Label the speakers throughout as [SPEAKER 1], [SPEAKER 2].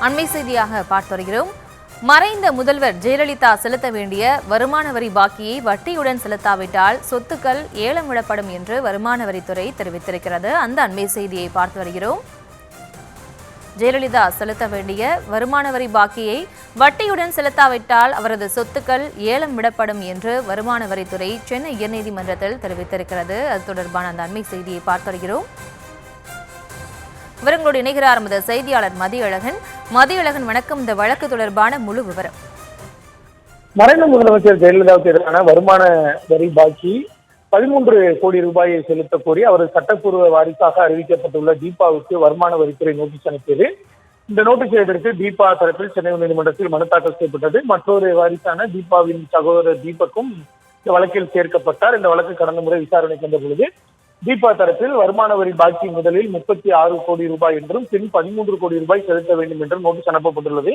[SPEAKER 1] அண்மை செய்தியாக பார்த்து வருகிறோம். மறைந்த முதல்வர் ஜெயலலிதா செலுத்த வேண்டிய வருமான வரி பாக்கியை வட்டியுடன் செலுத்தாவிட்டால் சொத்துக்கள் ஏலம் விடப்படும் என்று வருமான வரித்துறை தெரிவித்திருக்கிறது. அந்த அண்மை செய்தியை பார்த்து வருகிறோம். ஜெயலலிதா செலுத்த வேண்டிய வருமான வரி பாக்கியை வட்டியுடன் செலுத்தாவிட்டால் அவரது சொத்துக்கள் ஏலம் விடப்படும் என்று வருமான வரித்துறை சென்னை உயர்நீதிமன்றத்தில் தெரிவித்திருக்கிறது. அது தொடர்பான அந்த அண்மை செய்தியை பார்த்து வருகிறோம். விவரங்களோடு இணைகிறார் நமது செய்தியாளர் மதியழகன். மதியழகன், வணக்கம். இந்த வழக்கு தொடர்பான முழு விவரம்.
[SPEAKER 2] மறைந்த முதலமைச்சர் ஜெயலலிதாவுக்கு எதிரான வருமான வரி பாக்கி 13 கோடி ரூபாயை செலுத்த கோரி அவரது சட்டப்பூர்வ வாரிசாக அறிவிக்கப்பட்டுள்ள தீபாவுக்கு வருமான வரித்துறை நோட்டீஸ் அனுப்பியது. இந்த நோட்டீஸ் எதிர்த்து தீபா தரப்பில் சென்னை உயர்நீதிமன்றத்தில் மனு தாக்கல் செய்யப்பட்டது. மற்றொரு வாரிசான தீபாவின் சகோதரர் தீபக்கும் இந்த வழக்கில் சேர்க்கப்பட்டார். இந்த வழக்கு கடந்த முறை விசாரணைக்கு வந்த பொழுது தீபா தரப்பில் வருமான வரி பாக்கி முதலில் 36 கோடி ரூபாய் என்றும் பின் 13 கோடி ரூபாய் செலுத்த வேண்டும் என்றும் நோட்டீஸ் அனுப்பப்பட்டுள்ளது.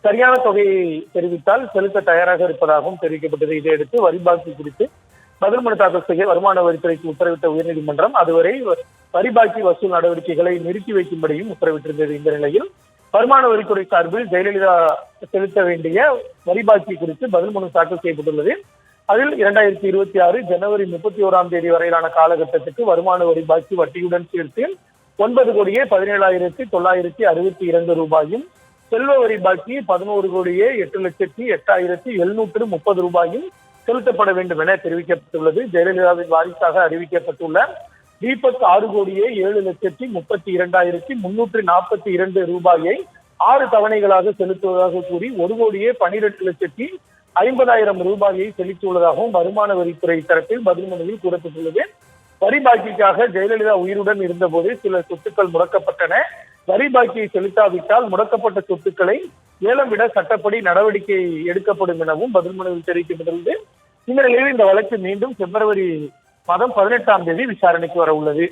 [SPEAKER 2] சரியான தொகையை தெரிவித்தால் செலுத்த தயாராக இருப்பதாகவும் தெரிவிக்கப்பட்டது. இதையடுத்து வரி பாக்கி குறித்து பதில் மனு தாக்கல் செய்ய வருமான வரித்துறைக்கு உத்தரவிட்ட உயர்நீதிமன்றம் அதுவரை வரி பாக்கி வசூல் நடவடிக்கைகளை நிறுத்தி வைக்கும்படியும் உத்தரவிட்டிருந்தது. இந்த நிலையில் வருமான வரித்துறை சார்பில் ஜெயலலிதா செலுத்த வேண்டிய வரி பாக்கி குறித்து பதில் மனு தாக்கல் செய்யப்பட்டுள்ளது. அதில் 2026 ஜனவரி 31 வரையிலான காலகட்டத்துக்கு வருமான வரி பாக்கி வட்டியுடன் சேர்த்து 9,17,962 ரூபாயும், செல்வ வரி பாக்கி 11,08,08,730 ரூபாயும் செலுத்தப்பட வேண்டும் என தெரிவிக்கப்பட்டுள்ளது. ஜெயலலிதாவின் வாரிசாக அறிவிக்கப்பட்டுள்ள தீபக் 6,07,32,342 ரூபாயை 6 தவணைகளாக செலுத்துவதாக கூறி 1,12,50,000 ரூபாயை செலுத்தியுள்ளதாகவும் வருமான வரித்துறை தரப்பில் பதில் மனுவில் கூறப்பட்டுள்ளது. வரி பாக்கிக்காக ஜெயலலிதா உயிருடன் இருந்தபோது சில சொத்துக்கள் முடக்கப்பட்டன. வரி பாக்கியை செலுத்தாவிட்டால் முடக்கப்பட்ட சொத்துக்களை ஏலம் விட சட்டப்படி நடவடிக்கை எடுக்கப்படும் எனவும் பதில் மனுவில் தெரிவிக்கப்பட்டுள்ளது. இந்த நிலையில் இந்த வழக்கு மீண்டும் பிப்ரவரி 18 விசாரணைக்கு வர உள்ளது.